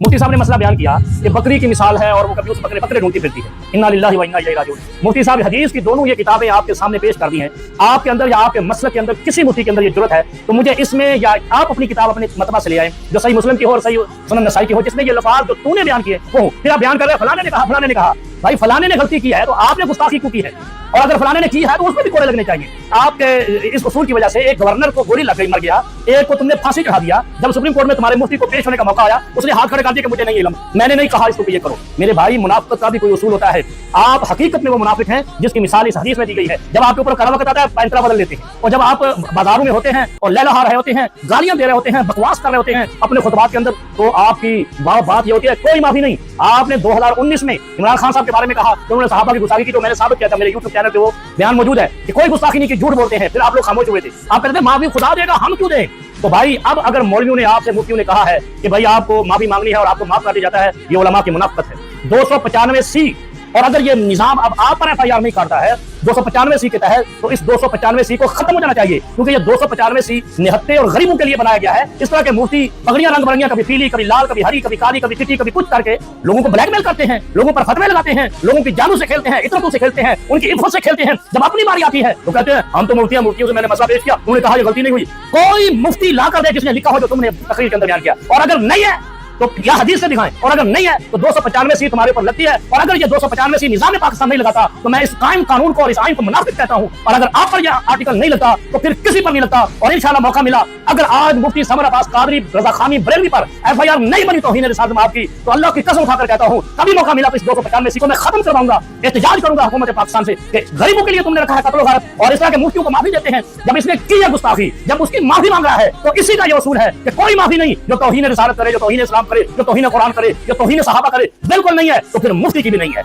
मुफ्ती साहब ने मसला बयान किया कि बकरी की मिसाल है और वो कभी उस बकरे ढूंढती फिरती है, इन्ना लिल्लाहि व इन्ना इलैहि राजिऊन। मुफ्ती साहब हदीस की दोनों ये किताबें आपके सामने पेश कर दी हैं। आपके अंदर या आपके मसलक के अंदर किसी मुफ्ती के अंदर ये जरूरत है तो मुझे इसमें, या आप अपनी किताब अपने मतबा से ले आए जो सही मुस्लिम की हो और सही सुनन नसाई की हो, जिसमें ये लफाज जो तूने बयान किए वो फिर आप बयान कर रहे हैं फलाने ने कहा। भाई फलाने ने गलती की है तो आपने गुस्ताखी क्यों की है, और अगर फलाने ने की है तो उसमें भी कोड़े लगने चाहिए। आपके इस उसूल की वजह से एक गवर्नर को गोली लग गई, मर गया, एक को तुमने फांसी चढ़ा दिया। जब सुप्रीम कोर्ट में तुम्हारे मुफ्ती को पेश होने का मौका आया उसने हाथ खड़े कर दिया कि मुझे नहीं इल्म, मैंने नहीं कहा इसको ये करो। मेरे भाई मुनाफिकत का भी कोई उसूल होता है। आप हकीकत में वो मुनाफिक हैं जिसकी मिसाल इस हदीस में दी गई है। जब आपके ऊपर कड़ा वक्त आता है पैंतरा बदल लेते हैं, और जब आप बाजारों में होते हैं और लहलहा रहे होते हैं, गालियां दे रहे होते हैं, बकवास कर रहे होते हैं अपने खुतबात के अंदर, तो आपकी बात ये होती है कोई माफी नहीं। आपने 2019 में इमरान खान साहब के बारे में कहा, उन्होंने सहाबा की गुस्ताखी की, तो मैंने साबित किया था, मेरे यूट्यूब चैनल पे वो बयान मौजूद है कि कोई गुस्ताखी नहीं की, झूठ बोलते हैं। फिर आप लोग खामोश हुए थे, आप कहते थे माफी खुदा देगा, हम क्यों दें। तो भाई अब अगर मौलवियों ने आपसे, मुफ्तियों ने कहा है कि भाई आपको माफी मांगनी है और आपको माफ कर दिया जाता है, ये उलमा की मुनाफिकत है। 295C, और अगर ये निजाम अब आप पर FIR नहीं करता है 295C के तहत, तो इस 295C को खत्म हो जाना चाहिए, क्योंकि ये 295C निहत्ते और गरीबों के लिए बनाया गया है। इस तरह के मुफ्ती पगड़ियां रंग बिरंगियां, कभी पीली, कभी लाल, कभी हरी, कभी काली, कभी चिट्टी, कभी कुछ करके लोगों को ब्लैकमेल करते हैं, लोगों पर फतवे लगाते हैं, लोगों की जानों से खेलते हैं, इतरतों से खेलते हैं, उनकी इज्जत से खेलते हैं। जब अपनी बारी आती है तो कहते हैं हम तो मुफ्तियों से मैंने मसला पेश किया, उन्होंने कहा ये गलती नहीं हुई। कोई मुफ्ती ला कर दे जिसने लिखा हो जो तुमने तकरीर के अंदर बयान किया, और अगर नहीं है तो या हदीस से दिखाएं, और अगर नहीं है तो 295C तुम्हारे ऊपर लगती है। और अगर ये 295C निजाम पाकिस्तान नहीं लगाता तो मैं इस कायम कानून को और इस आइन को मुनाफिक कहता हूं, और अगर आप पर यह आर्टिकल नहीं लगता तो फिर किसी पर नहीं लगता। और इंशाल्लाह मौका मिला, अगर आज मुफ्ती समर अब्बास कादरी रजा खानी बरेलवी पर FIR नहीं बनी तौहीन रिसालत में आपकी, तो अल्लाह की कसम उठाकर कहता हूं कभी मौका मिला तो इस 295C को मैं खत्म करवाऊंगा, एहतजाज करूंगा हुकूमत पाकिस्तान से कि गरीबों के लिए तुमने रखा है कत्ल गारत, और इस तरह के मुफ्तियों को माफी देते हैं। जब इसने की है गुस्ताखी, जब उसकी माफी मांग रहा है, तो इसी का ये उसूल है कि कोई माफी नहीं, जो तौहीन रिसालत करे, जो तौहीन इस्लाम करे, जो तौहीन कुरान करे, जो तौहीन सहाबा करे, बिल्कुल नहीं है, तो फिर मुफ्ती की भी नहीं है।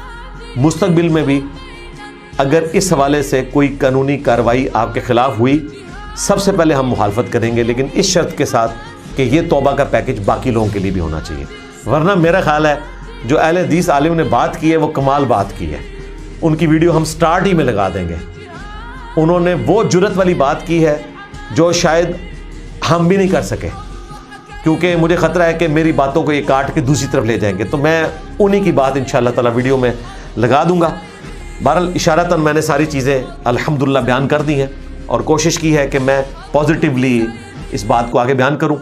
मुस्तकबिल में भी अगर इस हवाले से कोई कानूनी कार्रवाई आपके खिलाफ हुई, सबसे पहले हम मुखालफत करेंगे, लेकिन इस शर्त के साथ कि ये तौबा का पैकेज बाकी लोगों के लिए भी होना चाहिए। वरना मेरा ख्याल है जो अहले हदीस आलिम ने बात की है वो कमाल बात की है, उनकी वीडियो हम स्टार्ट ही में लगा देंगे। उन्होंने वो जुर्रत वाली बात की है जो शायद हम भी नहीं कर सके, क्योंकि मुझे ख़तरा है कि मेरी बातों को ये काट के दूसरी तरफ ले जाएंगे, तो मैं उन्हीं की बात इंशाअल्लाह ताला वीडियो में लगा दूंगा। बहरहाल इशारतन मैंने सारी चीज़ें अल्हम्दुलिल्लाह बयान कर दी हैं, और कोशिश की है कि मैं पॉजिटिवली इस बात को आगे बयान करूं।